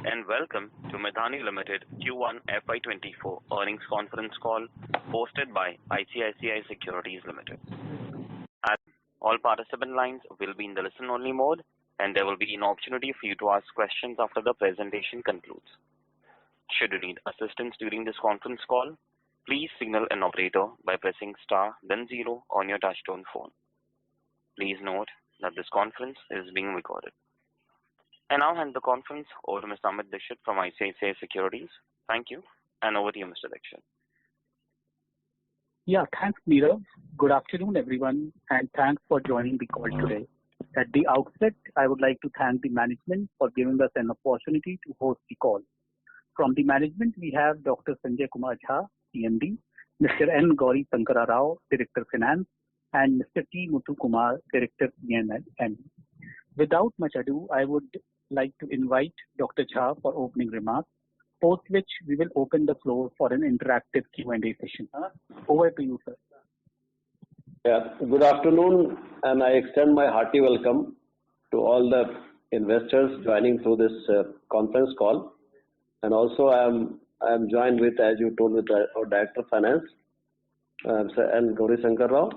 and welcome to Medhani Limited Q1 FY2024 earnings conference call hosted by ICICI Securities Limited. As all participant lines will be in the listen-only mode, and there will be an opportunity for you to ask questions after the presentation concludes. Should you need assistance during this conference call, please signal an operator by pressing star then 0 on your touchtone phone. Please note that this conference is being recorded. I now hand the conference over to Mr. Amit Dixit from ICICI Securities. Thank you, and over to you, Mr. Dixit. Yeah, thanks, Nigam. Good afternoon, everyone, and thanks for joining the call today. At the outset, I would like to thank the management for giving us an opportunity to host the call. From the management, we have Dr. Sanjay Kumar Jha, CMD, Mr. N. Gauri Sankara Rao, Director Finance, and Mr. T. Muthu Kumar, Director PNL. Without much ado, I would like to invite Dr. Jha for opening remarks, post which we will open the floor for an interactive Q&A session. Over to you, sir. Yeah, good afternoon, and I extend my hearty welcome to all the investors joining through this conference call. And also, I am joined with, as you told, with our Director of Finance, Mr. N. Gauri Sankara Rao,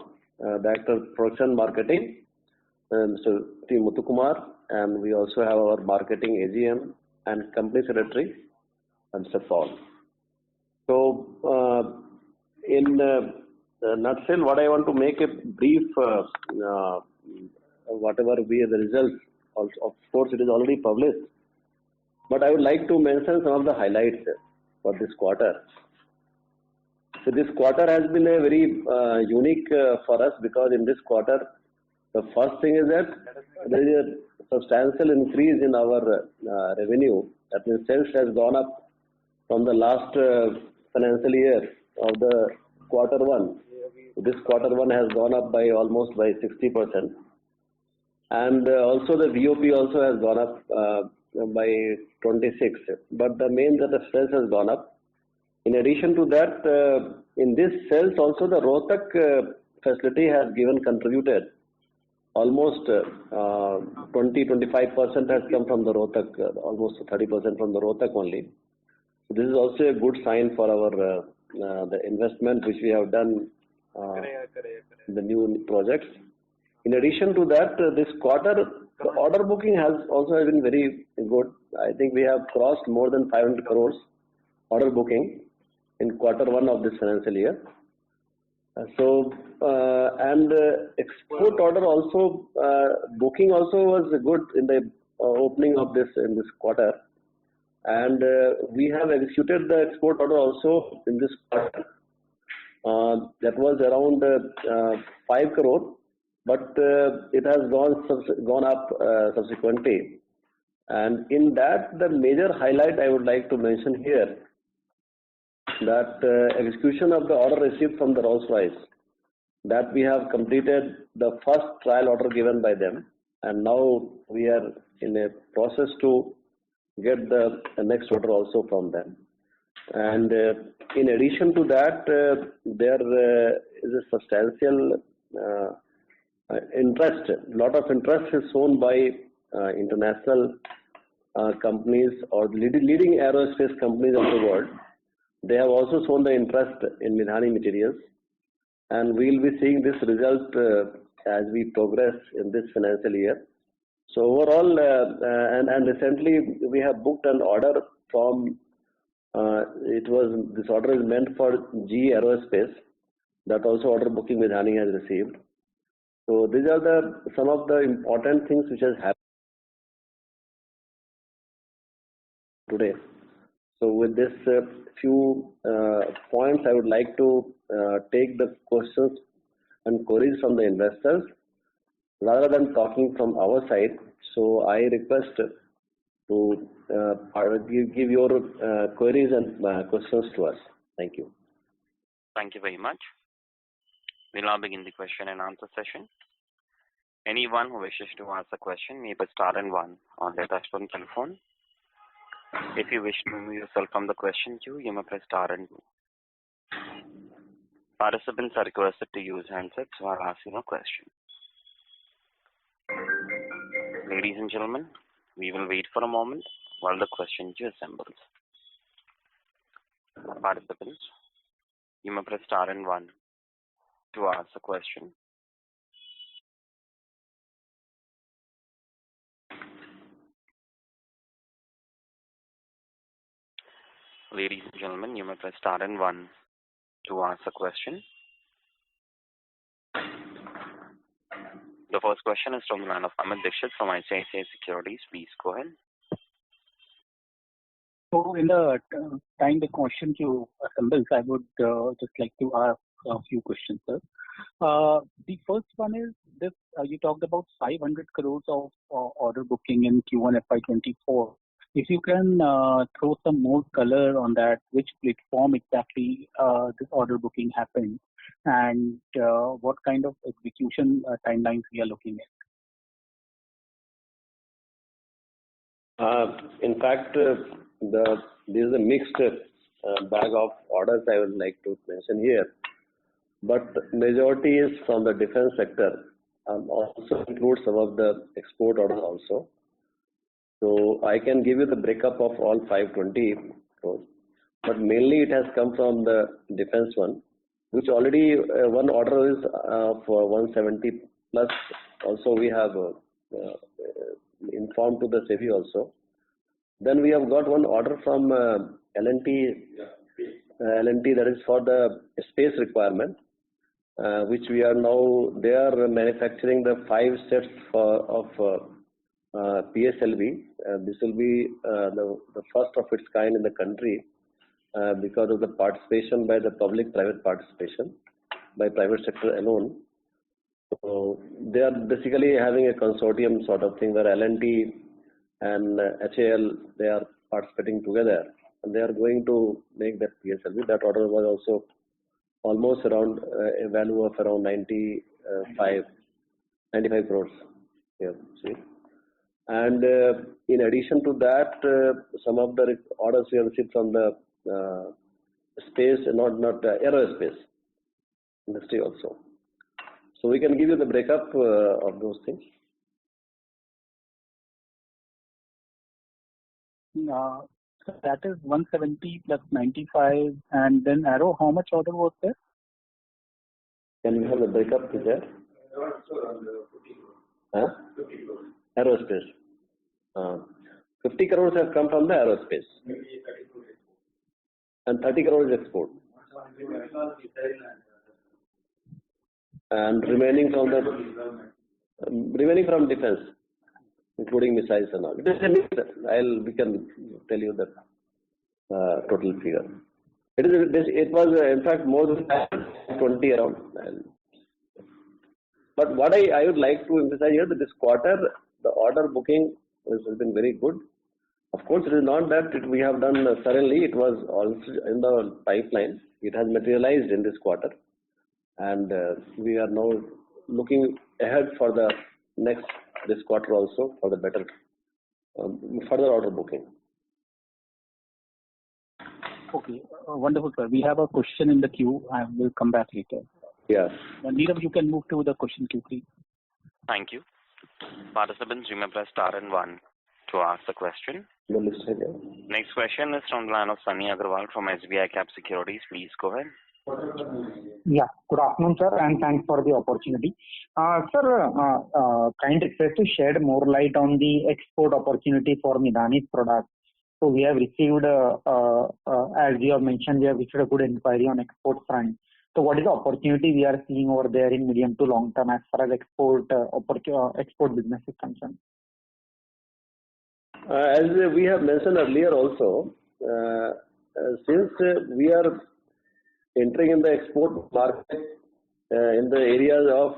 Director of Production Marketing, Mr. T. Muthu Kumar, and we also have our Marketing AGM and Company Secretary, Mr. Paul. So, in a nutshell, what I want to make a brief, whatever be the results, also, of course it is already published, but I would like to mention some of the highlights for this quarter. So this quarter has been a very unique for us, because in this quarter, the first thing is that there is a substantial increase in our revenue. That means sales has gone up from the last financial year of the quarter one. This quarter one has gone up by almost by 60%. And also the VOP also has gone up by 26. But the main that the sales has gone up. In addition to that, in this sales also the Rohtak facility has contributed. Almost 20-25% has come from the Rohtak, almost 30% from the Rohtak only. So this is also a good sign for our the investment which we have done in the new projects. In addition to that, this quarter the order booking has also been very good. I think we have crossed more than 500 crores order booking in quarter one of this financial year. So and export order also booking also was good in the opening of this in this quarter, and we have executed the export order also in this quarter. That was around 5 crore, but it has gone up subsequently. And in that, the major highlight I would like to mention here, that execution of the order received from the Rolls-Royce, that we have completed the first trial order given by them, and now we are in a process to get the next order also from them. And in addition to that, there is a substantial interest. A lot of interest is shown by international companies or leading aerospace companies of the world. They have also shown the interest in Medhani materials, and we will be seeing this result as we progress in this financial year. So overall, and recently we have booked an order from, this order is meant for GE Aerospace. That also order booking Medhani has received. So these are some of the important things which has happened today. So with this few points, I would like to take the questions and queries from the investors rather than talking from our side. So I request to give your queries and questions to us. Thank you. Thank you very much. We'll now begin the question and answer session. Anyone who wishes to ask a question may press star and 1 on their touchtone telephone. If you wish to remove yourself from the question queue, you may press star and 2. Participants are requested to use handsets while asking a question. Ladies and gentlemen, we will wait for a moment while the question queue assembles. Participants, you may press star and one to ask a question. Ladies and gentlemen, you may press star and one to ask a question. The first question is from the line of Amit Dixit from ICICI Securities. Please go ahead. So in the time the question queue assembles, I would just like to ask a few questions, sir. The first one is this: you talked about 500 crores of order booking in Q1 FY24. If you can throw some more color on that, which platform exactly this order booking happened, and what kind of execution timelines we are looking at? In fact, this is a mixed bag of orders I would like to mention here, but majority is from the defense sector, also includes some of the export orders also. So I can give you the breakup of all 520 crores, but mainly it has come from the defense one, which already one order is for 170 plus. Also we have informed to the SEBI also. Then we have got one order from L&T that is for the space requirement, which we are now, they are manufacturing the 5 sets of PSLV. This will be the first of its kind in the country because of the participation by the public-private participation by private sector alone. So they are basically having a consortium sort of thing where L&T and HAL, they are participating together, and they are going to make that PSLV. That order was also almost around a value of around 95 crores. Yeah, see. And in addition to that, some of the orders we have received from the space, not aerospace industry also. So we can give you the breakup of those things. So that is 170 plus 95, and then Aero, how much order was there? Can we have the breakup to that? Huh? 50 crores. Aerospace. 50 crores have come from the aerospace. And 30 crores export. And remaining from defense, including missiles and all. We can tell you the total figure. It was in fact more than 20 around. But what I would like to emphasize here that this quarter the order booking has been very good. Of course, it is not that we have done suddenly. It was also in the pipeline. It has materialized in this quarter, and we are now looking ahead for the this quarter also for the better further order booking. Okay, wonderful, sir. We have a question in the queue. I will come back later. Yes. Nigam, you can move to the question queue, please. Thank you. Participants, you may press star and one to ask the question. Next question is from the line of Sunny Agarwal from SBI Cap Securities. Please go ahead. Yeah, good afternoon, sir, and thanks for the opportunity. Sir, kind request to shed more light on the export opportunity for Midani's product. So we have received, as you have mentioned, we have received a good inquiry on export front. So what is the opportunity we are seeing over there in medium to long term as far as export business is concerned? As we have mentioned earlier also, since we are entering in the export market in the areas of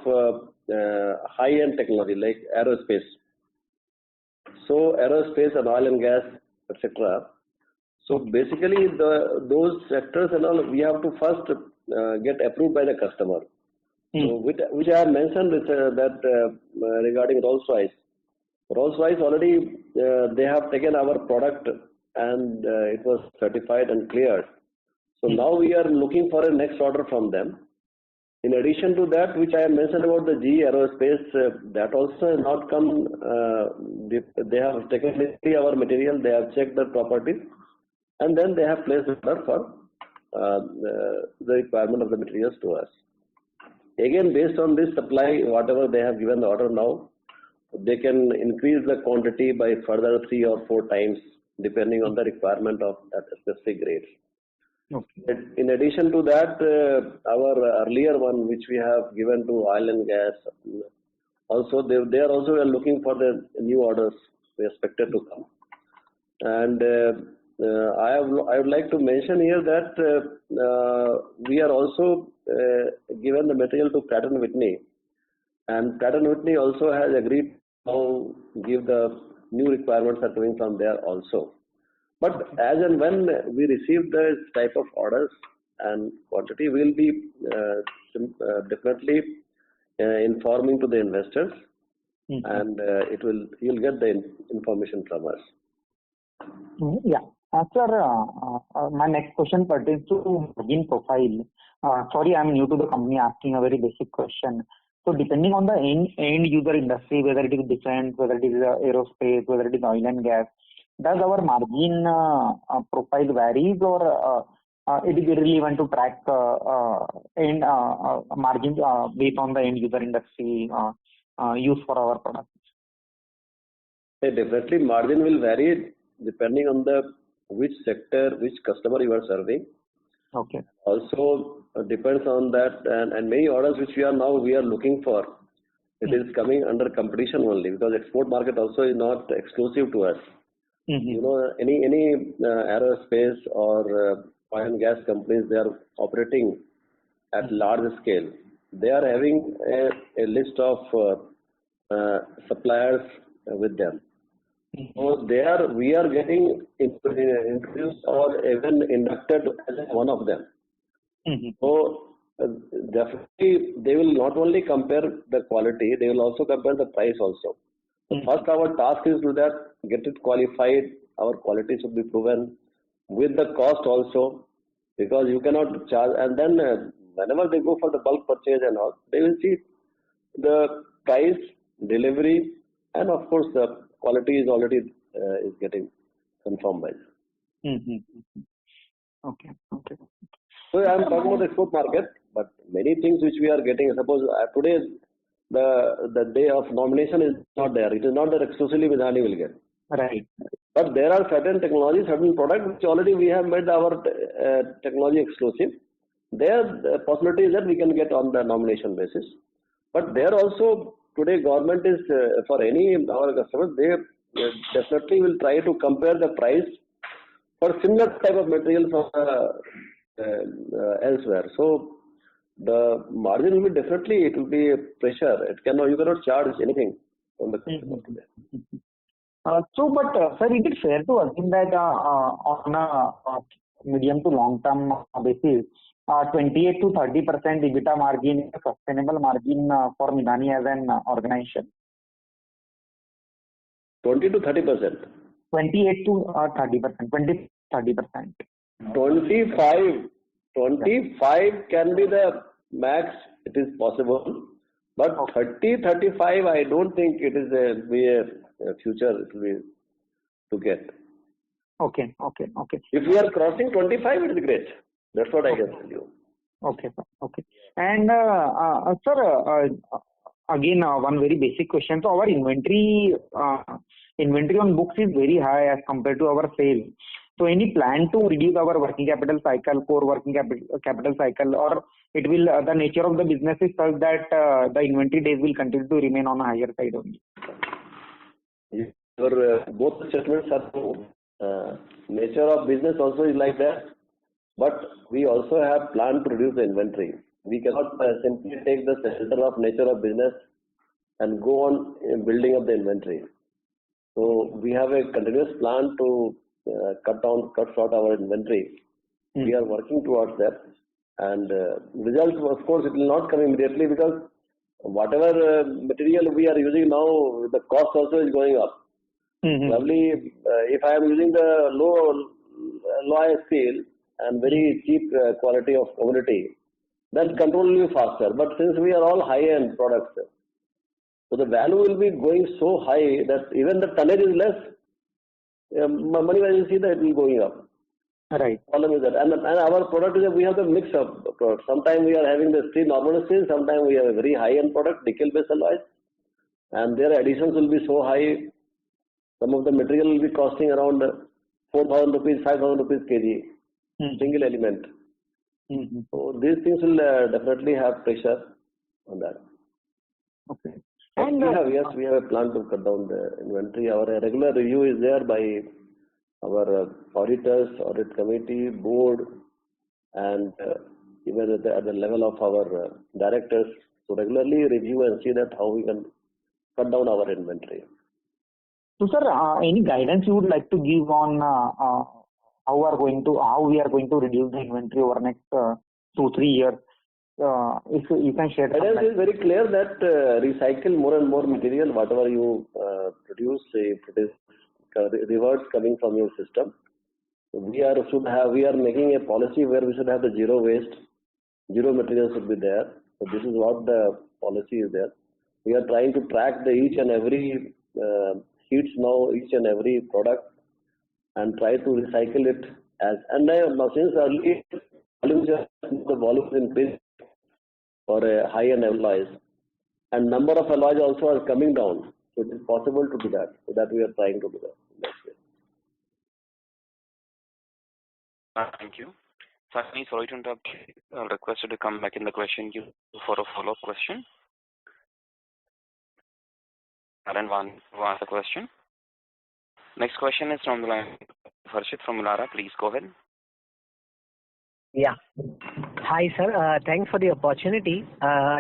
high-end technology like aerospace. So aerospace and oil and gas, etc. So basically those sectors and all, we have to first get approved by the customer. So which I have mentioned is that regarding Rolls-Royce. Rolls-Royce already they have taken our product and it was certified and cleared. So now we are looking for a next order from them. In addition to that, which I mentioned about the GE Aerospace, that also has not come. They have taken our material, they have checked the properties, and then they have placed order for the requirement of the materials to us. Again, based on this supply, whatever they have given the order now, they can increase the quantity by further 3 or 4 times, depending on the requirement of that specific grade. Okay. In addition to that, our earlier one, which we have given to oil and gas, also they are also looking for the new orders we expected to come. And I would like to mention here that we are also given the material to Pratt & Whitney, and Pratt & Whitney also has agreed to give the new requirements are coming from there also. But as and when we receive this type of orders and quantity, we will be definitely informing to the investors, and you'll get the information from us. Yeah. Sir, my next question pertains to margin profile. Sorry, I'm new to the company, asking a very basic question. So depending on the end user industry, whether it is defense, whether it is aerospace, whether it is oil and gas, does our margin profile varies, or it is irrelevant to track end margins based on the end user industry used for our products? Definitely, margin will vary depending on which sector, which customer you are serving. Okay. Also depends on that, and many orders which we are looking for, it is coming under competition only, because export market also is not exclusive to us. You know, any aerospace or oil and gas companies, they are operating at large scale. They are having a list of suppliers with them. So we are getting introduced or even inducted as one of them. So definitely they will not only compare the quality, they will also compare the price also. So first our task is to get it qualified, our quality should be proven with the cost also, because you cannot charge, and then whenever they go for the bulk purchase and all, they will see the price, delivery, and of course the quality is already is getting confirmed by them. Okay. So I am talking about the export market, but many things which we are getting, suppose today the day of nomination is not there. It is not that exclusively Midhani will get. Right. But there are certain technologies, certain products which already we have made our technology exclusive. There the possibility is that we can get on the nomination basis. But there also today government is for any our customers, they definitely will try to compare the price for similar type of material from elsewhere. So the margin will be definitely, it will be a pressure. You cannot charge anything from the customer today. But sir, is it fair to assume that on a medium to long term basis, 28 to 30% EBITDA margin is a sustainable margin for Midhani as an organization? 20 to 30%. 28 to 30%. 30%. 25 can be the max. It is possible, but 30-35, I don't think it is a future it will be to get. Okay. If we are crossing 25, it is great. That's what I can tell you. Okay. And sir, again, one very basic question. So our inventory on books is very high as compared to our sales. So any plan to reduce our working capital cycle, core working capital cycle, or it will the nature of the business is such that the inventory days will continue to remain on a higher side only? Both statements are true. Nature of business also is like that, but we also have planned to reduce the inventory. We cannot simply take the center of nature of business and go on building up the inventory. So we have a continuous plan to cut short our inventory. We are working towards that, and results, of course, it will not come immediately, because whatever material we are using now, the cost also is going up. Probably, if I am using the low steel and very cheap quality of commodity, that control will be faster. But since we are all high-end products, so the value will be going so high that even the tonnage is less. Money-wise, you see that it will be going up. Right. Problem is that, and our product is that we have the mix of products. Sometimes we are having the steel normal steel, sometimes we have a very high-end product, nickel-based alloys, and their additions will be so high. Some of the material will be costing around 4,000 rupees, 5,000 rupees kg, single element. So these things will definitely have pressure on that. Okay. And we have a plan to cut down the inventory. Our regular review is there by our auditors, audit committee, board, and even at the level of our directors. So regularly review and see that how we can cut down our inventory. So, sir, any guidance you would like to give on how we are going to reduce the inventory over the next 2-3 years? If you can share. Guidance is very clear that recycle more and more material. Whatever you produce, if it is rewards coming from your system, we are making a policy where we should have the zero waste, zero material should be there. So this is what the policy is there. We are trying to track each and every heats now, each and every product, and try to recycle it now since early the volumes increase for a high-end alloys, and number of alloys also are coming down. So it is possible to do that. So that we are trying to do that. Thank you. Sakni, sorry to interrupt. I'll request you to come back in the question queue for a follow-up question. Alan want to ask a question. Next question is from the line Harshit from Milara. Please go ahead. Yeah. Hi, sir. Thanks for the opportunity.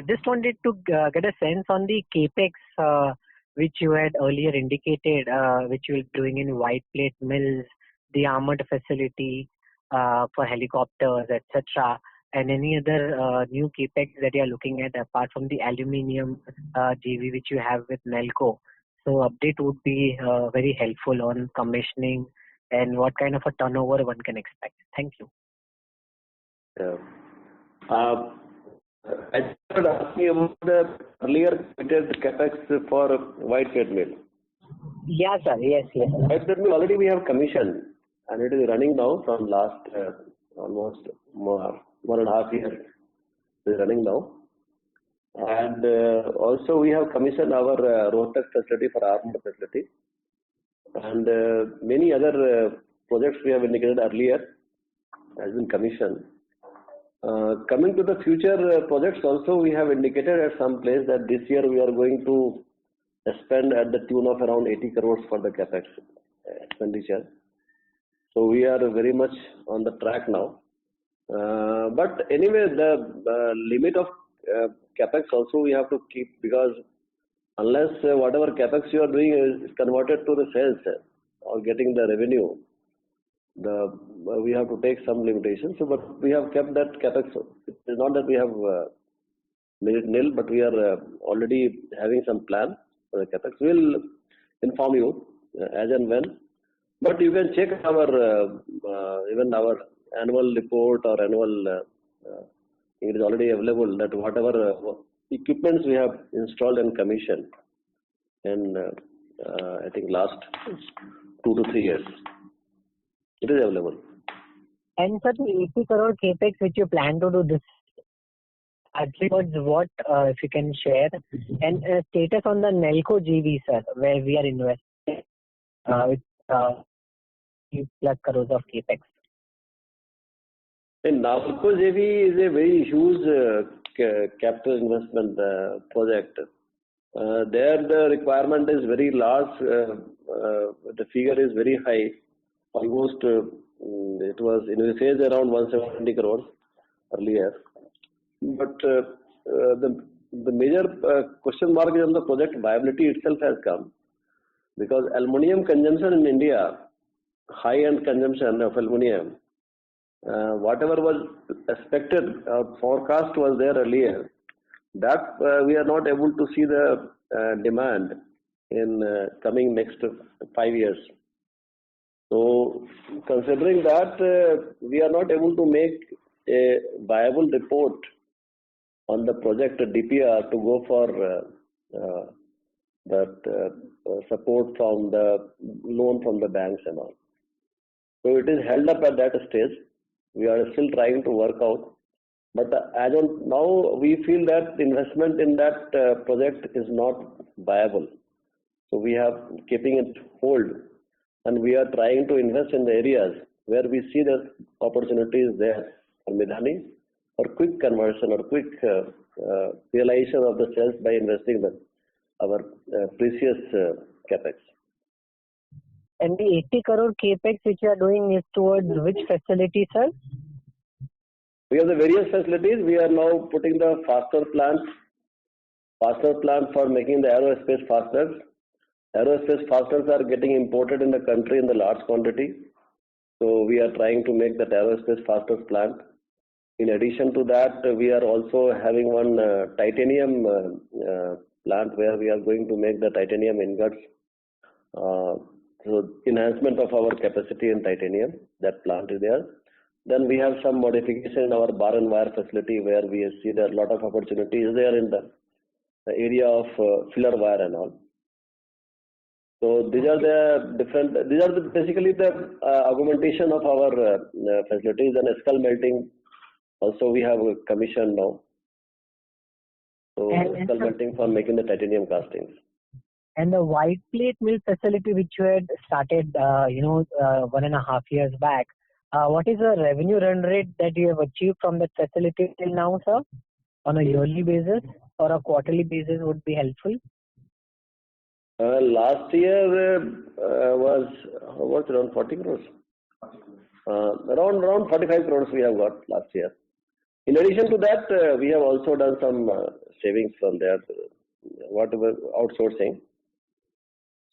Just wanted to get a sense on the capex which you had earlier indicated, which you were doing in white plate mills, the armored facility for helicopters, etc., and any other new capex that you are looking at apart from the aluminium JV which you have with Nelco. So update would be very helpful on commissioning and what kind of a turnover one can expect. Thank you. Yeah. I should ask you about the earlier committed capex for white plate mill. Yeah, sir. Yes. White plate mill already we have commissioned, and it is running now from last almost 1.5 years. It is running now. And also we have commissioned our Rohtak facility for armored facility, and many other projects we have indicated earlier has been commissioned. Coming to the future projects also, we have indicated at some place that this year we are going to spend at the tune of around 80 crores for the capex expenditure. So we are very much on the track now. But anyway, the limit of capex also we have to keep, because unless whatever capex you are doing is converted to the sales or getting the revenue, we have to take some limitations. So, but we have kept that capex. It is not that we have made it nil, but we are already having some plan for the capex. We will inform you as and when. But you can check our even our annual report or annual. It is already available that whatever equipments we have installed and commissioned in I think last 2 to 3 years. It is available. And sir, the 80 crore capex which you plan to do this, towards what, if you can share, and status on the Nelco JV, sir, where we are investing with 3+ crores of capex. In Nelco JV is a very huge capital investment project. There the requirement is very large. The figure is very high. Almost it was envisaged around 170 crores earlier. But the major question mark is on the project viability itself has come, because aluminium consumption in India, high-end consumption of aluminium, whatever was expected, forecast was there earlier, that we are not able to see the demand in coming next 5 years. So, considering that we are not able to make a viable report on the project DPR to go for that support from the loan from the banks and all. So it is held up at that stage. We are still trying to work out. But as of now, we feel that investment in that project is not viable. So we are keeping it hold, and we are trying to invest in the areas where we see the opportunities there for Midhani for quick conversion or quick realization of the sales by investing our precious capex. And the 80 crore capex which you are doing is towards which facility, sir? We have the various facilities. We are now putting the faster plant for making the aerospace fasteners. Aerospace fasteners are getting imported in the country in the large quantity. So we are trying to make that aerospace fasteners plant. In addition to that, we are also having one titanium plant where we are going to make the titanium ingots. So enhancement of our capacity in titanium, that plant is there. Then we have some modification in our bar and wire facility where we see there are a lot of opportunities there in the area of filler wire and all. So these are basically the augmentation of our facilities. And skull melting also we have commissioned now. So skull melting for making the titanium castings. And the white plate mill facility which you had started, 1.5 years back, what is the revenue run rate that you have achieved from that facility till now, sir? On a yearly basis or a quarterly basis would be helpful. Last year was around 40 crores. Around 45 crores we have got last year. In addition to that, we have also done some savings from there, whatever outsourcing.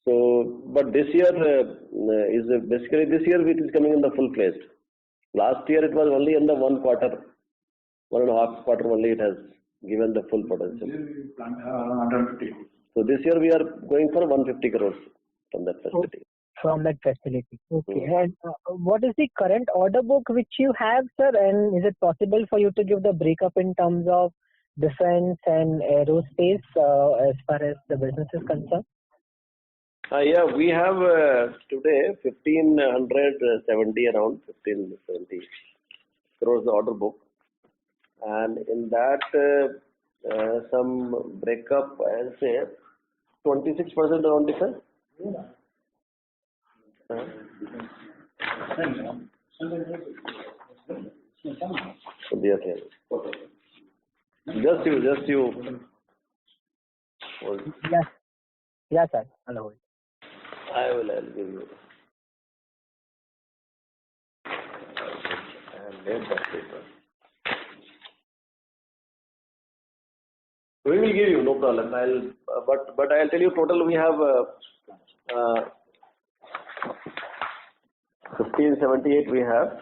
So, but this year is basically this year which is coming in the full fledged. Last year it was only in the 1 quarter, 1.5 quarter only it has given the full potential. So this year we are going for 150 crores from that facility. From that facility. Okay. And what is the current order book which you have, sir? And is it possible for you to give the breakup in terms of defense and aerospace as far as the business is concerned? Yeah, we have today 1,570 around 1,570 crores the order book, and in that some breakup, I'll say 26% around defense. Just you. Yes. Yes, sir. Hello. I'll give you. I have made that paper. We will give you, no problem. But I'll tell you total we have 1,578 we have.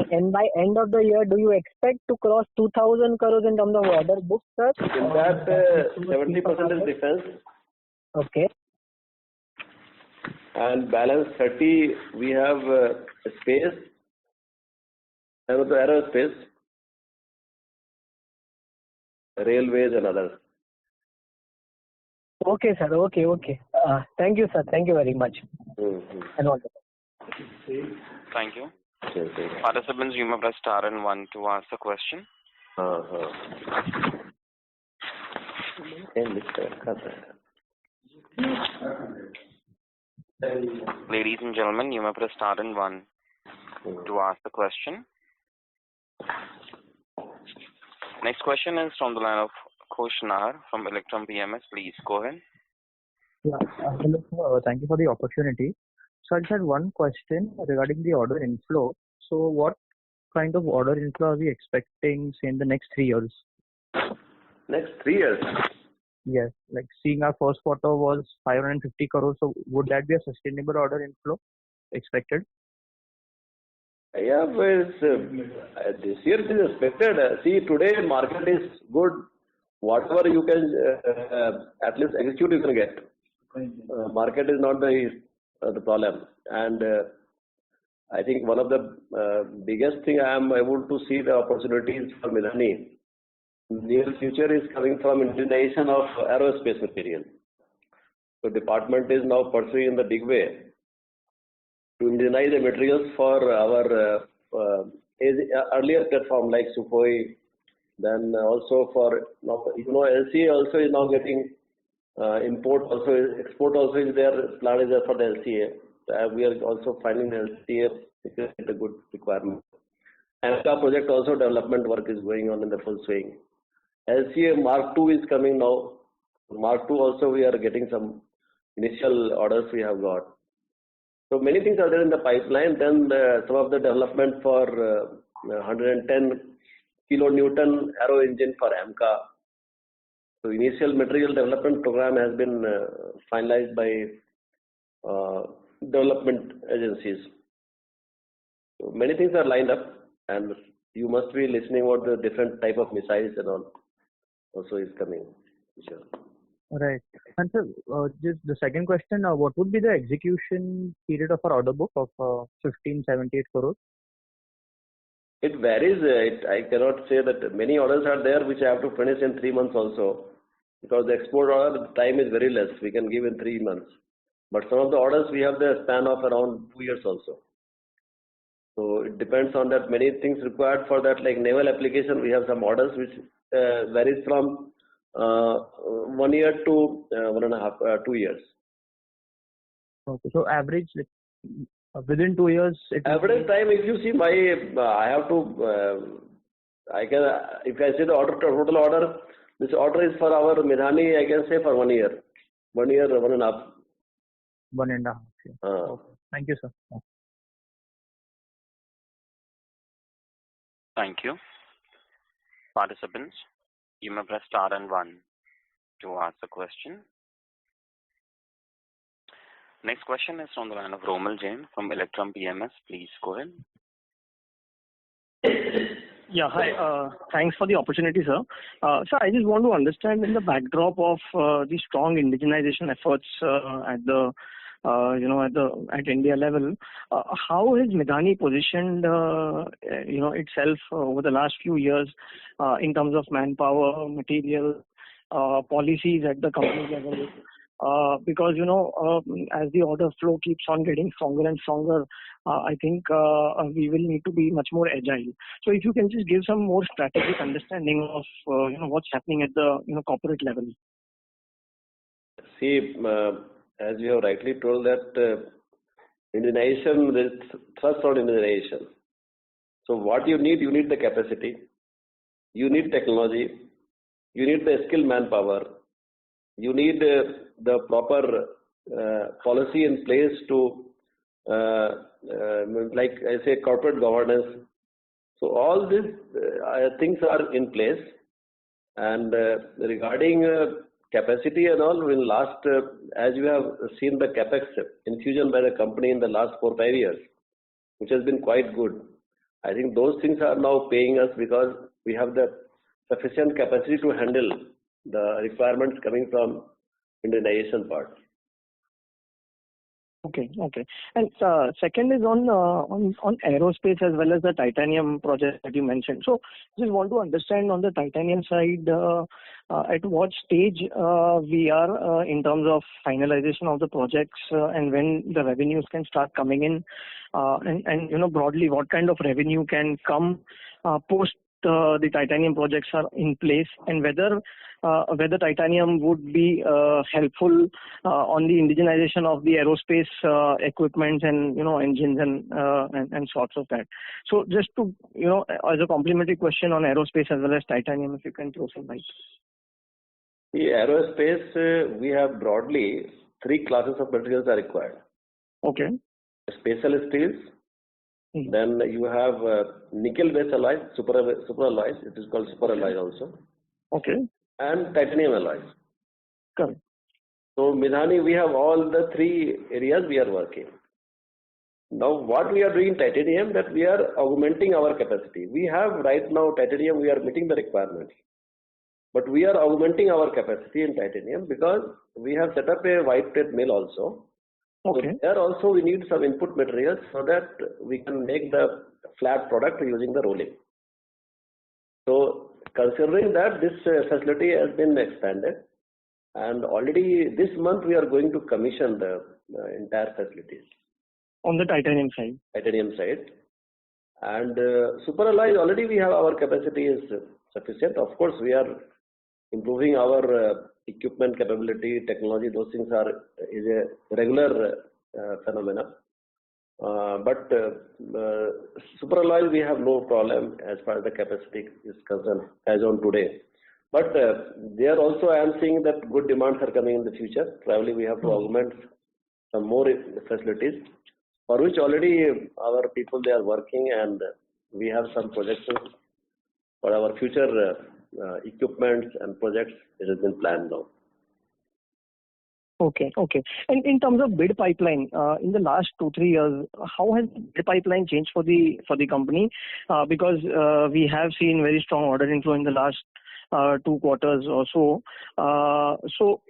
And by end of the year, do you expect to cross 2,000 crores in terms of order book, sir? In that, 70% is defense. Okay. And balance 30, we have space, aerospace, railways and others. Okay, sir. Okay. Thank you, sir. Thank you very much. Mm-hmm. And all the best. Thank you. Participants, you may press star and 1 to ask a question. Ladies and gentlemen, you may press star and 1 to ask the question. Next question is from the line of Khush Nahar from Electrum PMS. Please go ahead. Yeah, hello, sir. Thank you for the opportunity. So I just had one question regarding the order inflow. So what kind of order inflow are we expecting, say, in the next 3 years? Next 3 years? Yes, like seeing our first quarter was 550 crores. So would that be a sustainable order inflow expected? Yeah, well, this year it is expected. See, today market is good. Whatever you can at least execute, you can get. Market is not the problem. And I think one of the biggest thing I am able to see the opportunities for Midani near future is coming from indigenization of aerospace material. So department is now pursuing in the big way to indigenize the materials for our earlier platform like Sukhoi. Then also for LCA also is now getting import also, export also is there. Plan is there for the LCA. We are also finding the LCA is a good requirement. AMCA project also development work is going on in the full swing. LCA Mark II is coming now. Mark II also we are getting some initial orders we have got. So many things are there in the pipeline. Then some of the development for 110 kilonewton aero engine for AMCA. So initial material development program has been finalized by development agencies. So many things are lined up, and you must be listening about the different type of missiles and all also is coming. Sure. Right. And sir, just the second question, what would be the execution period of our order book of 1578 crores? It varies. I cannot say that many orders are there which I have to finish in 3 months also, because the export order the time is very less. We can give in 3 months. But some of the orders we have the span of around 2 years also. So it depends on that. Many things required for that, like naval application, we have some orders which varies from 1 year to 1.5, 2 yeyears. Okay, so average within 2 years. Average time, if you see my, I have to, if I say the order total order, this order is for our Midani, I can say for 1 year, 1 year, 1.5. 1.5 years. Okay. Thank you, sir. Thank you. Participants, you may press star and 1 to ask a question. Next question is from the line of Romal Jain from Electrum PMS. Please go ahead. Yeah, hi. Thanks for the opportunity, sir. Sir, I just want to understand in the backdrop of the strong indigenization efforts at the at India level, how has Midani positioned itself over the last few years in terms of manpower, material, policies at the company level? Because as the order flow keeps on getting stronger and stronger, I think we will need to be much more agile. So if you can just give some more strategic understanding of what's happening at the corporate level. See, as you have rightly told that indigenization, there is thrust on indigenization. So what you need the capacity, you need technology, you need the skilled manpower, you need the proper policy in place to, like I say, corporate governance. So all these things are in place. And regarding capacity and all, in last, as you have seen the capex infusion by the company in the last 4-5 years, which has been quite good. I think those things are now paying us because we have the sufficient capacity to handle the requirements coming from indigenization part. Okay. And second is on aerospace as well as the titanium project that you mentioned. So just want to understand on the titanium side, at what stage we are in terms of finalization of the projects and when the revenues can start coming in, and broadly what kind of revenue can come post the titanium projects are in place, and whether titanium would be helpful on the indigenization of the aerospace equipment and engines and sorts of that. So just to as a complementary question on aerospace as well as titanium, if you can throw some light. The aerospace, we have broadly 3 classes of materials are required. Okay. Special steels. Then you have nickel-based alloys, super alloys. It is called super alloys also. Okay. And titanium alloys. Correct. So Midani, we have all the 3 areas we are working. Now what we are doing in titanium, that we are augmenting our capacity. We have right now titanium, we are meeting the requirements. But we are augmenting our capacity in titanium because we have set up a white plate mill also. Okay. So there also we need some input materials so that we can make the flat product using the rolling. So considering that, this facility has been expanded, and already this month we are going to commission the entire facilities. On the titanium side. Titanium side. And superalloy, already we have our capacity is sufficient. Of course, we are improving our equipment capability, technology. Those things is a regular phenomena. But superalloy, we have no problem as far as the capacity is concerned as on today. But there also I am seeing that good demands are coming in the future. Probably we have to augment some more facilities, for which already our people, they are working, and we have some projections for our future equipments and projects. It has been planned now. Okay. And in terms of bid pipeline, in the last 2-3 years, how has the pipeline changed for the company? Because we have seen very strong order inflow in the last 2 quarters or so. So,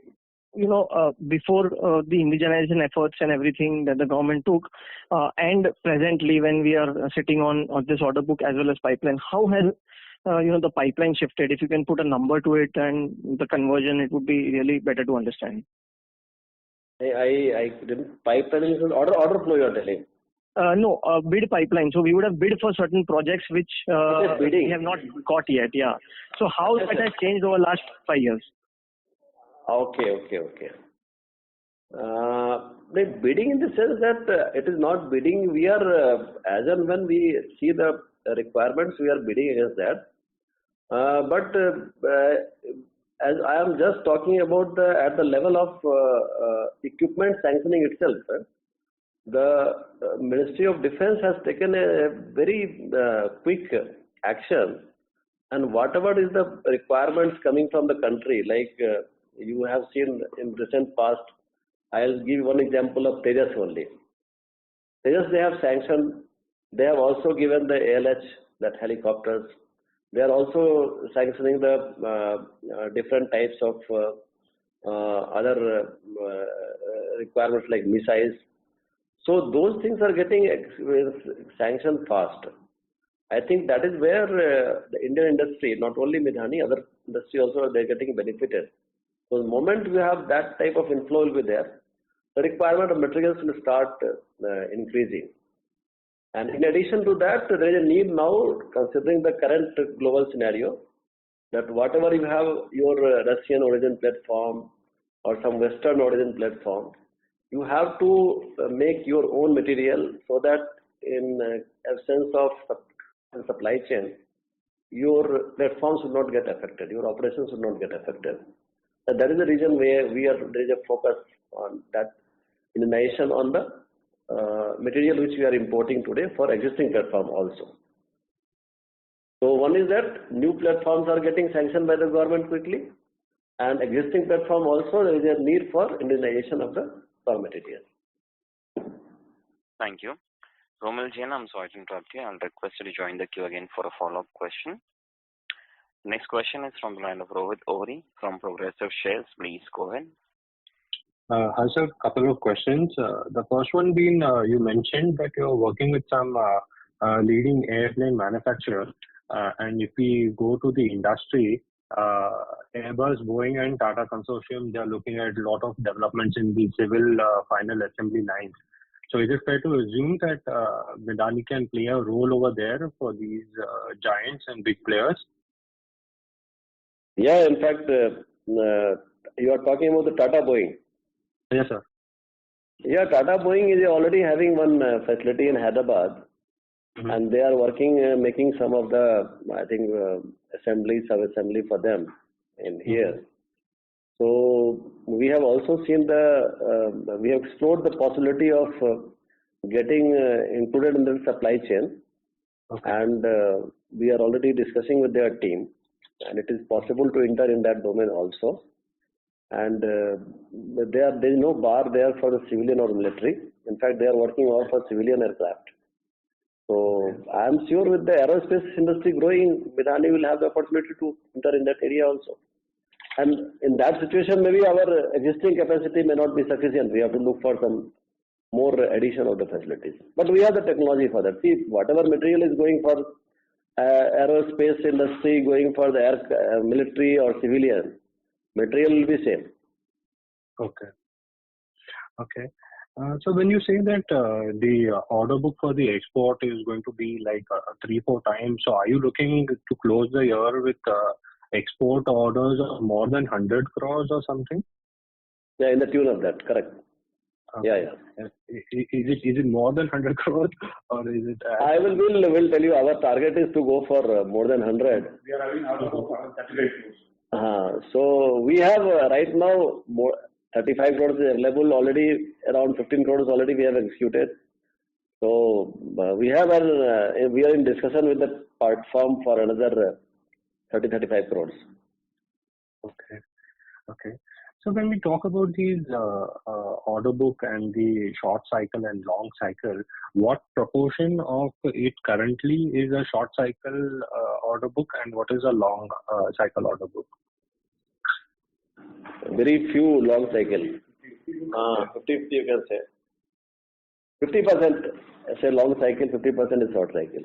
before the indigenization efforts and everything that the government took, and presently when we are sitting on this order book as well as pipeline, how has the pipeline shifted? If you can put a number to it and the conversion, it would be really better to understand. I didn't. Pipeline is order flow you are telling? No, bid pipeline. So we would have bid for certain projects which we have not got yet. Yeah. So how that has changed over the last 5 years? Okay. Bidding in the sense that it is not bidding. We are as and when we see the requirements, we are bidding against that. But as I am just talking about at the level of equipment sanctioning itself, the Ministry of Defence has taken a very quick action, and whatever is the requirements coming from the country, like you have seen in recent past, I'll give one example of Tejas only. Tejas, they have sanctioned. They have also given the ALH, that helicopters. They are also sanctioning the different types of other requirements like missiles. So those things are getting sanctioned fast. I think that is where the Indian industry, not only Midhani, other industry also, they are getting benefited. So the moment we have that type of inflow will be there, the requirement of materials will start increasing. And in addition to that, there is a need now, considering the current global scenario, that whatever you have your Russian origin platform or some Western origin platform, you have to make your own material so that in absence of supply chain, your platforms will not get affected, your operations will not get affected. And that is the reason where there is a focus on that Indonesian on the material which we are importing today for existing platform also. So one is that new platforms are getting sanctioned by the government quickly, and existing platform also there is a need for Indonesian of the raw material. Thank you. Romil Jain, I'm sorry to interrupt you. I'll request you to join the queue again for a follow-up question. Next question is from the line of Rohit Ohri from Progressive Shares. Please go ahead. Hi sir, couple of questions. The first one being, you mentioned that you're working with some leading airplane manufacturer, and if we go to the industry, Airbus, Boeing and Tata Consortium, they are looking at a lot of developments in the civil final assembly lines. So is it fair to assume that Midhani can play a role over there for these giants and big players? Yeah, in fact, you are talking about the Tata Boeing. Yes, sir. Yeah, Tata Boeing is already having one facility in Hyderabad, and they are working, making some of the, I think, sub-assembly for them in here. So we have also seen we have explored the possibility of getting included in the supply chain, and we are already discussing with their team, and it is possible to enter in that domain also. And there is no bar there for the civilian or military. In fact, they are working all for civilian aircraft. So I am sure with the aerospace industry growing, Midhani will have the opportunity to enter in that area also. And in that situation, maybe our existing capacity may not be sufficient. We have to look for some more addition of the facilities. But we have the technology for that. See, whatever material is going for aerospace industry, going for the air, military or civilian, material will be same. Okay. Okay. So when you say that the order book for the export is going to be like 3-4 times, so are you looking to close the year with export orders of more than 100 crores or something? Yeah, in the tune of that, correct. Okay. Yeah. Is it more than 100 crores or is it? I will tell you, our target is to go for more than 100. We are having order book 38 crores. So we have right now more 35 crores is available already. Around 15 crores already we have executed. So we are in discussion with the part firm for another 30-35 crores. Okay. Okay. So when we talk about these order book and the short cycle and long cycle, what proportion of it currently is a short cycle order book and what is a long cycle order book? Very few long cycle. 50 you can say. 50% say long cycle, 50% is short cycle.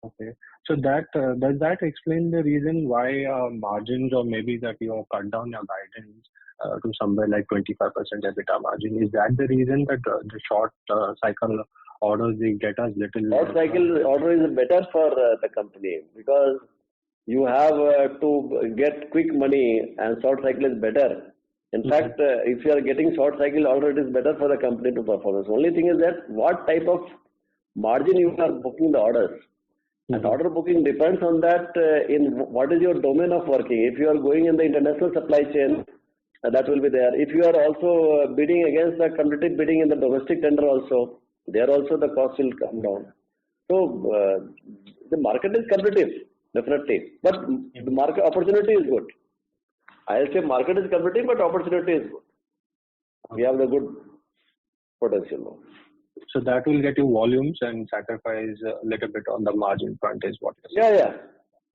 Okay. So that does that explain the reason why margins, or maybe that you have cut down your guidance to somewhere like 25% EBITDA margin? Is that the reason that the short cycle orders they get us little? Short cycle order is better for the company because you have to get quick money, and short cycle is better. In fact, if you are getting short cycle order, it is better for the company to perform. The only thing is that what type of margin you are booking the orders. And order booking depends on that in what is your domain of working. If you are going in the international supply chain, that will be there. If you are also bidding against the competitive bidding in the domestic tender also, there also the cost will come down. So the market is competitive, definitely. But the market opportunity is good. I'll say market is competitive, but opportunity is good. We have the good potential now. So that will get you volumes and sacrifice a little bit on the margin front is what you're saying. Yeah.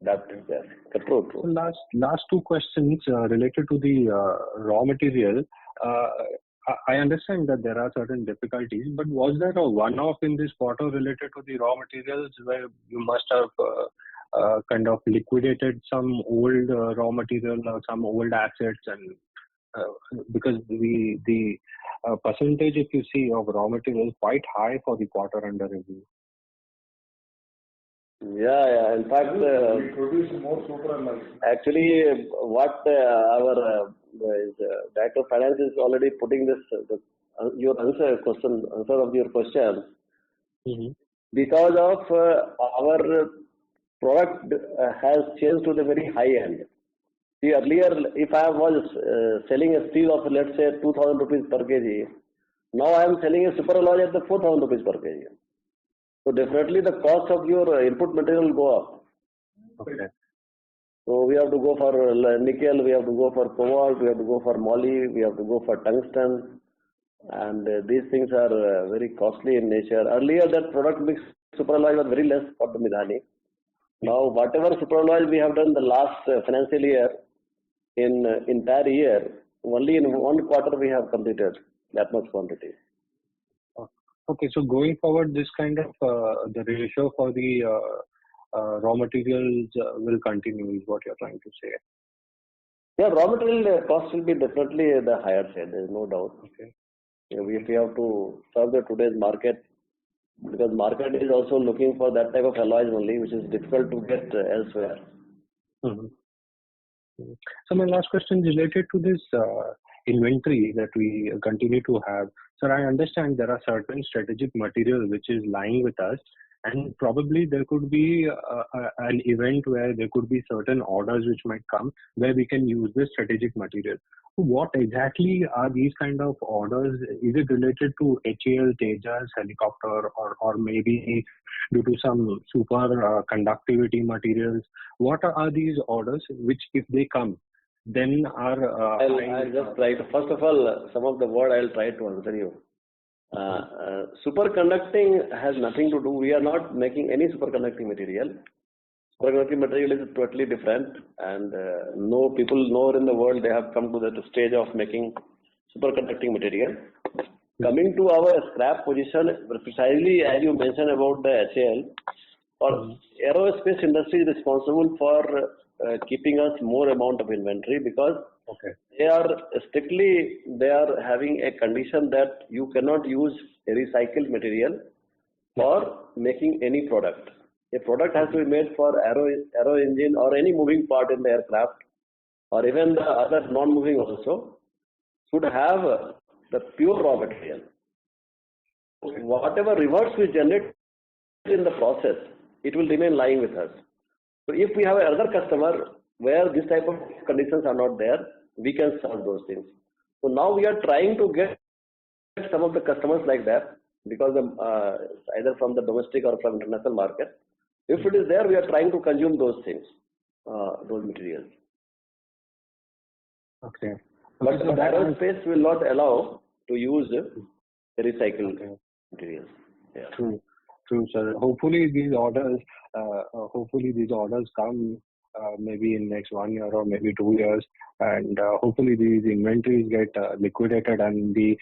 That is true. So last two questions related to the raw material. I understand that there are certain difficulties, but was there a one-off in this quarter related to the raw materials where you must have kind of liquidated some old raw material or some old assets, and because the percentage, if you see, of raw material is quite high for the quarter under review. Yeah. In fact, we produce more super alloys. Actually, what our Director of Finance is already putting this your answer of your question. Because of our product has changed to the very high end. See, earlier, if I was selling a steel of, let's say, 2,000 rupees per kg, now I am selling a super alloy at the 4,000 rupees per kg. So definitely the cost of your input material will go up. Okay. So we have to go for nickel, we have to go for cobalt, we have to go for moly, we have to go for tungsten, and these things are very costly in nature. Earlier, that product mix super alloy was very less for the Midhani. Now, whatever super alloys we have done the last financial year, in entire year, only in one quarter we have completed that much quantity. Okay, so going forward, this kind of the ratio for the raw materials will continue, is what you're trying to say. Yeah, raw material cost will be definitely the higher side. There is no doubt. Okay. If we have to serve the today's market, because market is also looking for that type of alloys only, which is difficult to get elsewhere. So my last question is related to this inventory that we continue to have. Sir, I understand there are certain strategic material which is lying with us, and probably there could be an event where there could be certain orders which might come where we can use this strategic material. What exactly are these kind of orders? Is it related to HAL, Tejas, helicopter, or maybe due to some super conductivity materials? What are these orders which, if they come, then are... I'll just try to, first of all, some of the word I'll try to answer you. Superconducting has nothing to do, we are not making any superconducting material. Superconducting material is totally different, and no people nowhere in the world they have come to that stage of making superconducting material. Coming to our scrap position, precisely as you mentioned about the HAL, or aerospace industry is responsible for keeping us more amount of inventory because they are having a condition that you cannot use a recycled material for making any product. A product has to be made for aero engine or any moving part in the aircraft, or even the other non-moving also, should have the pure raw material. Whatever reverse we generate in the process, it will remain lying with us. So if we have another customer where this type of conditions are not there, we can solve those things. So now we are trying to get some of the customers like that, because either from the domestic or from international market. If it is there, we are trying to consume those things, those materials. Okay. But the aerospace will not allow to use recycled materials. Yeah. True, sir. Hopefully these orders come maybe in next 1 year or maybe 2 years, and hopefully these inventories get liquidated, and the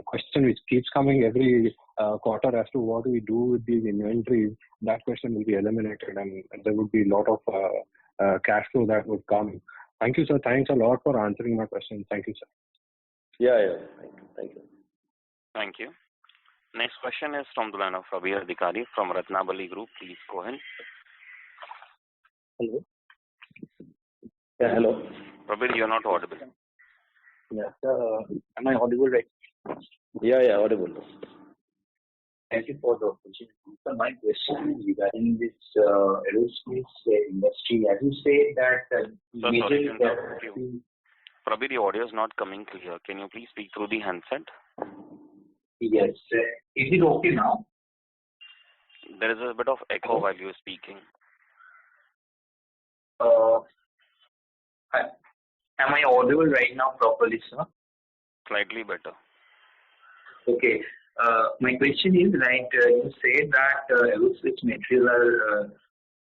question which keeps coming every quarter as to what do we do with these inventories, that question will be eliminated, and there would be a lot of cash flow that would come. Thank you, sir. Thanks a lot for answering my question. Thank you, sir. Yeah. Thank you. Thank you. Next question is from the line of Prabir Adhikari from Ratnabali Group. Please go ahead. Hello. Yeah, hello. Prabir, you are not audible. Yes, am I audible right? Yeah, audible. Thank you for the opportunity. So my question is regarding this aerospace industry. As you say that Prabir, your audio is not coming clear. Can you please speak through the handset? Yes. Is it okay now? There is a bit of echo while you are speaking. Am I audible right now properly, sir? Slightly better. Okay. My question is, you said that aerospace material are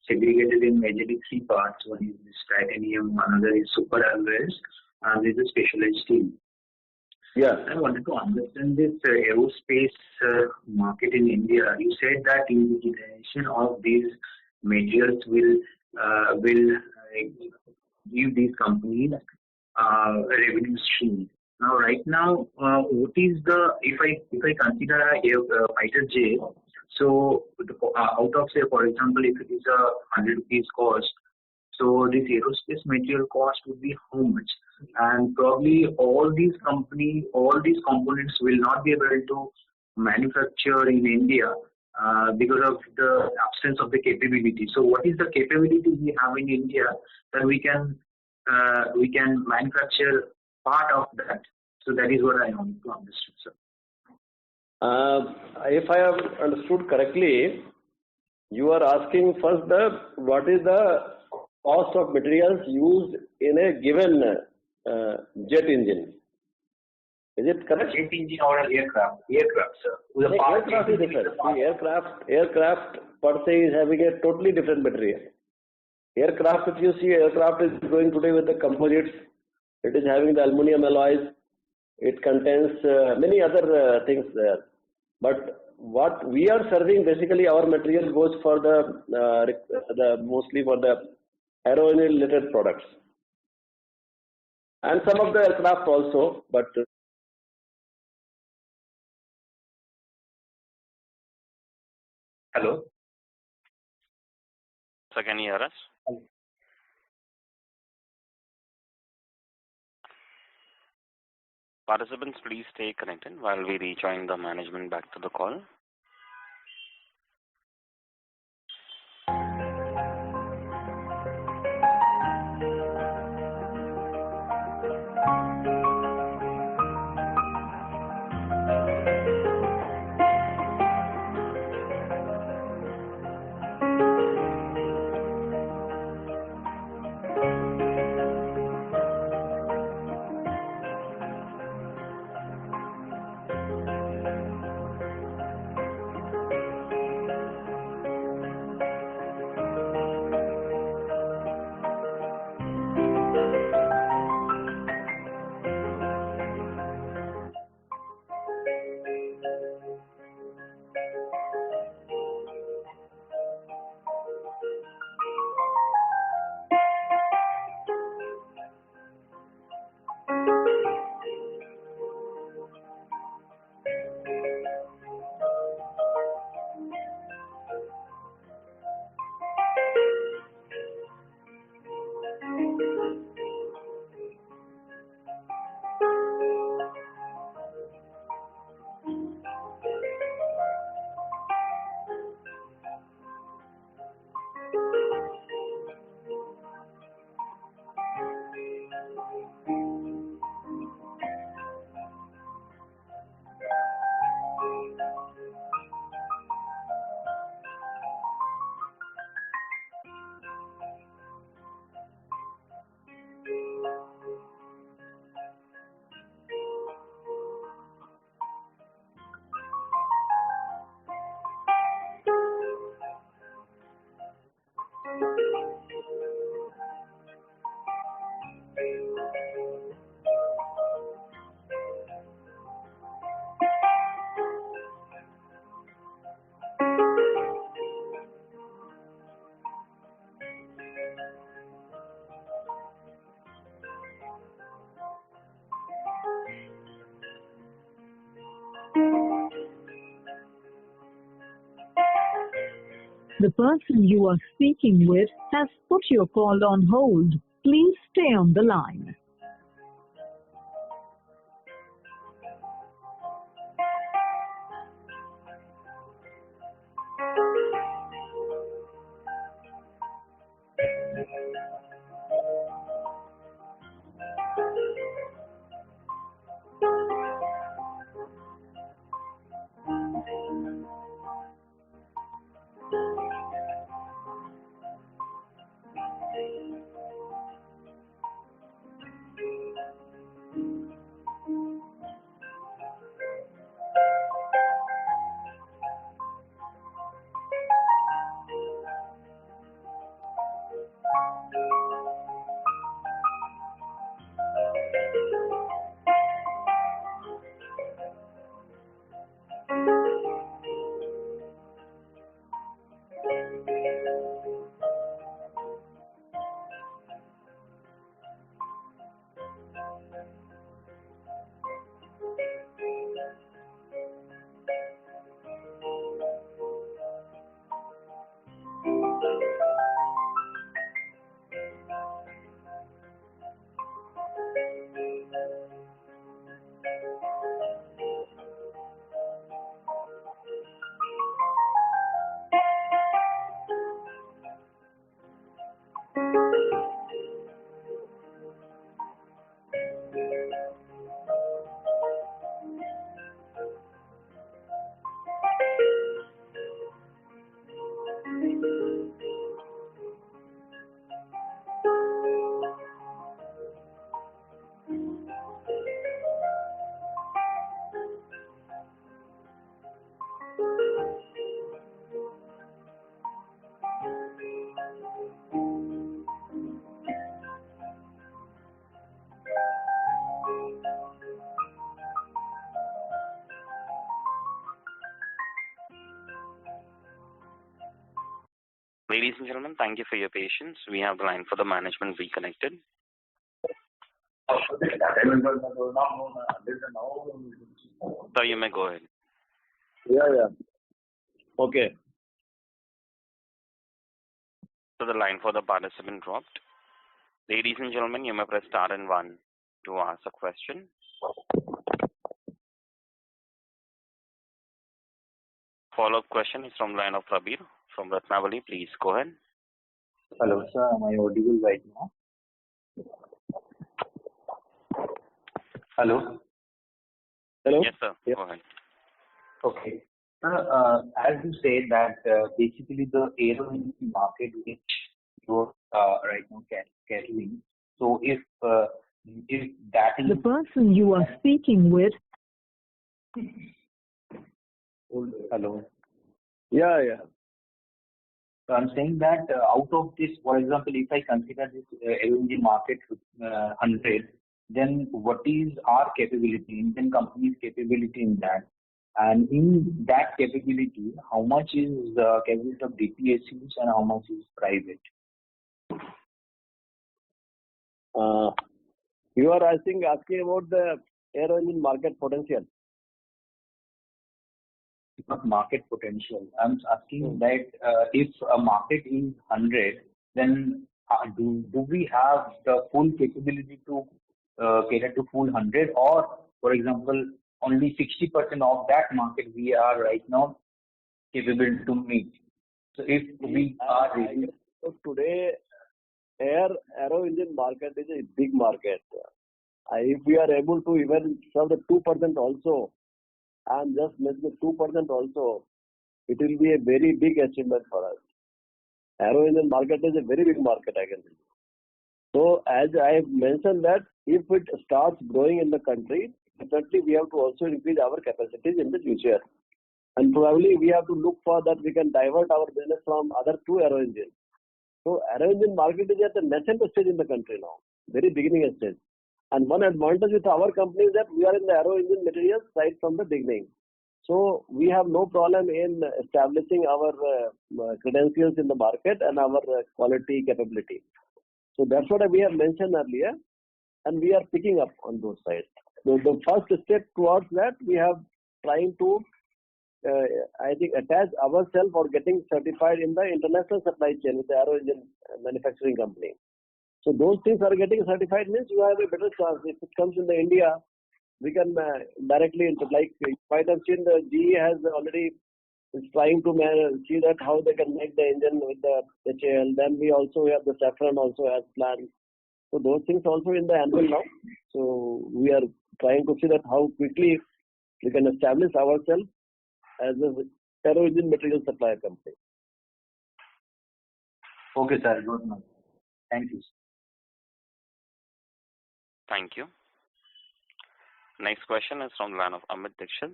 segregated in majorly 3 parts. One is this titanium, another is super alloys, and there is a specialized steel. Yeah. I wanted to understand this aerospace market in India. You said that indigenization of these materials will give these companies revenue stream. Now, right now, what is the if I consider a fighter jet, so out of say, for example, if it is a 100 rupees cost, so this aerospace material cost would be how much? And probably all these components will not be able to manufacture in India because of the absence of the capability. So what is the capability we have in India that we can manufacture part of that? So that is what I want to understand, sir. If I have understood correctly, you are asking first what is the cost of materials used in a given jet engine. Is it correct? Jet engine or an aircraft, sir. Aircraft is different. Aircraft per se is having a totally different material. Aircraft, if you see, aircraft is going today with the composites. It is having the aluminum alloys. It contains many other things there. But what we are serving, basically, our material goes for the mostly for the aero-related products, and some of the aircraft also. But hello. So can you hear us? Participants, please stay connected while we rejoin the management back to the call. The person you are speaking with has put your call on hold. Please stay on the line. Ladies and gentlemen, thank you for your patience. We have the line for the management reconnected. So you may go ahead. Yeah. Okay. So the line for the participant dropped. Ladies and gentlemen, you may press star and 1 to ask a question. Follow-up question is from the line of Prabir from Ratnavali. Please go ahead. Hello, sir. Am I audible right now? Hello? Yes, sir. Yeah. Go ahead. Okay. As you said that basically the aero market which you're right now carrying. So if that is The person you are speaking with. Hello. Yeah. So I'm saying that out of this, for example, if I consider this LNG market 100, then what is our capability, Indian company's capability in that? And in that capability, how much is the capability of DPSUs and how much is private? You are, I think, asking about the aero engine market potential. Not market potential. I'm asking that if a market is 100, then do we have the full capability to cater to full 100, or for example, only 60% of that market we are right now capable to meet? So if we are so today, aero engine market is a big market. If we are able to even serve the 2% also, and just make the 2% also, it will be a very big achievement for us. Aero engine market is a very big market, I can tell you. So as I have mentioned that if it starts growing in the country, definitely we have to also increase our capacities in the future. And probably we have to look for that we can divert our business from other two aero engines. So aero engine market is at the nascent stage in the country now, very beginning stage. And one advantage with our company is that we are in the aero engine materials right from the beginning. So we have no problem in establishing our credentials in the market and our quality capability. So that's what we have mentioned earlier, and we are picking up on those sides. So the first step towards that, we have trying to I think, attach ourselves or getting certified in the international supply chain with the aero engine manufacturing company. So those things are getting certified means you have a better chance. If it comes in the India, we can directly into, like you might have seen the GE has already is trying to see that how they can make the engine with the HAL. Then we also have the Safran also has plans. So those things also in the annual now. So we are trying to see that how quickly we can establish ourselves as a aero engine material supplier company. Okay, sir. Good enough. Thank you. Thank you. Next question is from the line of Amit Dixit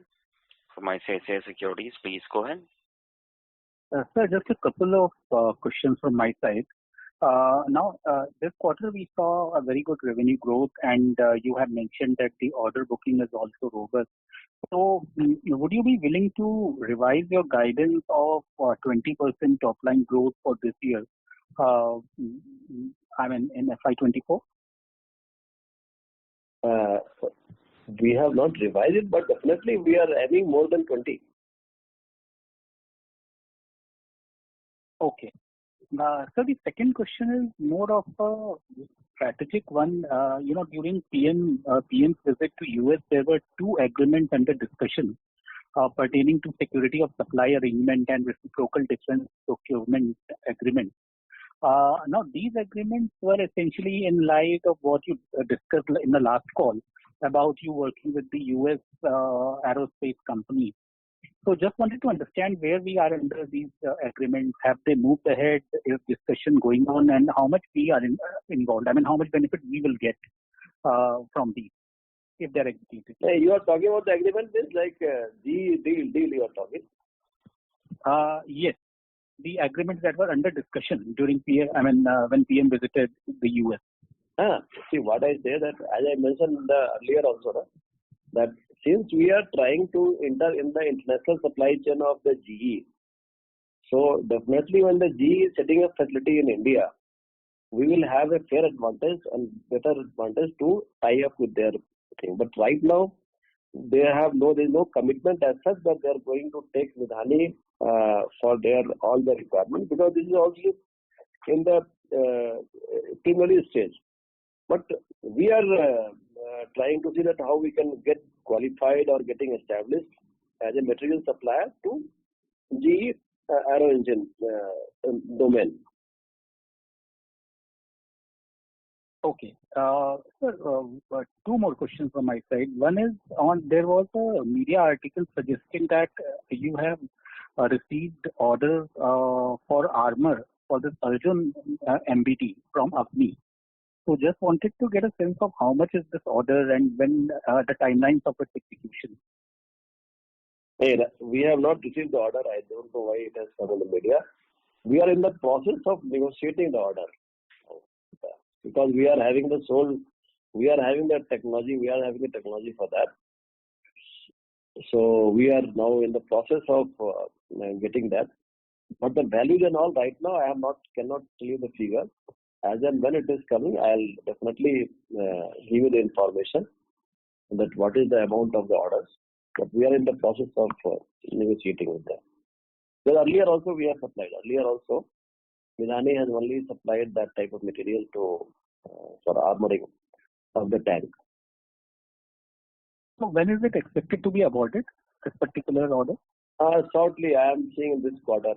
from ICICI Securities. Please go ahead. Sir, just a couple of questions from my side. Now, this quarter we saw a very good revenue growth, and you have mentioned that the order booking is also robust. So, would you be willing to revise your guidance of 20% top line growth for this year? I mean, in FY24? We have not revised it, but definitely we are having more than 20. Okay. So the second question is more of a strategic one. During PM's visit to US, there were two agreements under discussion pertaining to security of supply arrangement and reciprocal defense procurement agreement. Now, these agreements were essentially in light of what you discussed in the last call about you working with the US aerospace company. So just wanted to understand where we are under these agreements. Have they moved ahead? Is discussion going on, and how much we are involved? I mean, how much benefit we will get from these if they're executed? You are talking about the agreement, means like deal you are talking? Yes, the agreements that were under discussion during when PM visited the US. See, what I say that, as I mentioned earlier also, that since we are trying to enter in the international supply chain of the GE, so definitely when the GE is setting up facility in India, we will have a fair advantage and better advantage to tie up with their thing. But right now, there is no commitment as such that they are going to take Midhani for all the requirements, because this is also in the preliminary stage. But we are trying to see that how we can get qualified or getting established as a material supplier to GE aero engine domain. Okay. Sir, two more questions from my side. One is there was a media article suggesting that you have received orders for armor for this Arjun MBT from AVNI. So just wanted to get a sense of how much is this order and when the timelines of its execution. We have not received the order. I don't know why it has come in the media. We are in the process of negotiating the order, because we are having the technology for that. So we are now in the process of getting that. But the values and all right now, cannot tell you the figure. As and when it is coming, I'll definitely give you the information that what is the amount of the orders. But we are in the process of negotiating with them. Well, earlier also we have supplied. Earlier also, Midhani has only supplied that type of material for armoring of the tank. So when is it expected to be awarded, this particular order? Shortly, I am seeing this quarter.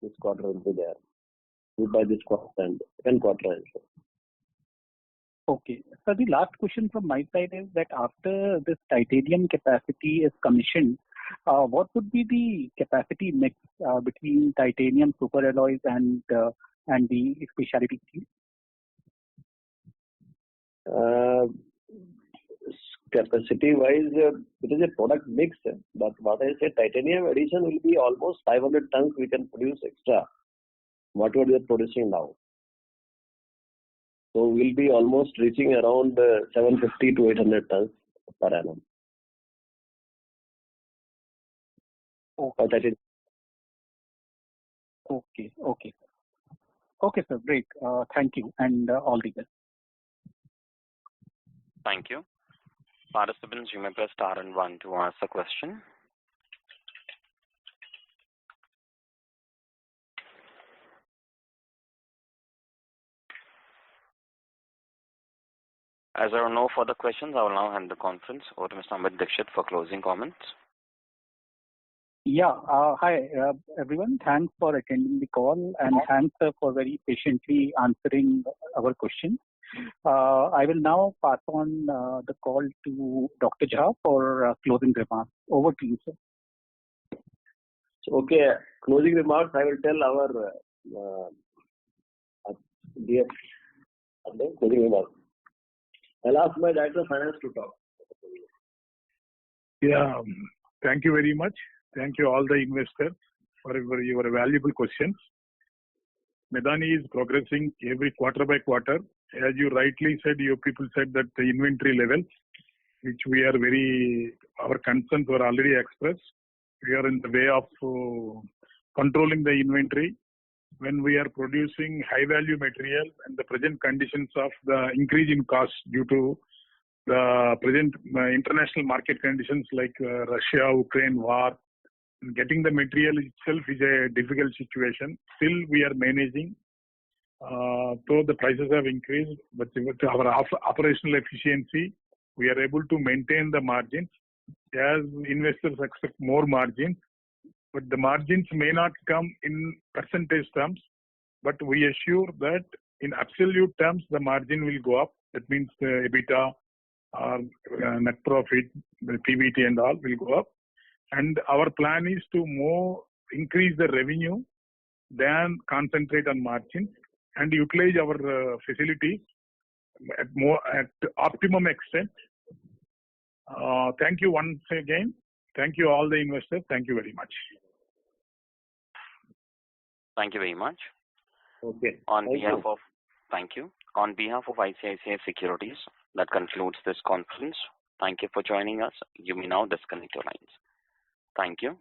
This quarter will be there. By this quarter and second quarter also. Okay. So the last question from my side is that after this titanium capacity is commissioned, what would be the capacity mix between titanium superalloys and the specialty steel? Capacity wise, it is a product mix. But what I say, titanium addition will be almost 500 tons we can produce extra. What we are producing now. So we'll be almost reaching around 750 to 800 tons per annum. Okay. Okay, sir. Great. Thank you and all the best. Thank you. Participants, you may press star and 1 to ask a question. As there are no further questions, I will now hand the conference over to Mr. Amit Dixit for closing comments. Yeah. Hi, everyone. Thanks for attending the call, and thanks for very patiently answering our questions. I will now pass on the call to Dr. Jha for closing remarks. Over to you, sir. Okay, closing remarks. I will tell our dear closing remarks. I'll ask my Director of Finance to talk. Yeah, thank you very much. Thank you all the investors for your valuable questions. Medani is progressing every quarter by quarter. As you rightly said, you people said that the inventory levels, which we are our concerns were already expressed. We are in the way of controlling the inventory. When we are producing high value material and the present conditions of the increase in cost due to the present international market conditions like Russia-Ukraine war, getting the material itself is a difficult situation. Still we are managing. Though the prices have increased, but with our operational efficiency, we are able to maintain the margins. As investors expect more margins, but the margins may not come in percentage terms, but we assure that in absolute terms, the margin will go up. That means the EBITDA or net profit, the PBT and all will go up. And our plan is to increase the revenue than concentrate on margins and utilize our facilities at optimum extent. Thank you once again. Thank you all the investors. Thank you very much. Thank you very much. Okay. Thank you. On behalf of ICICI Securities, that concludes this conference. Thank you for joining us. You may now disconnect your lines. Thank you.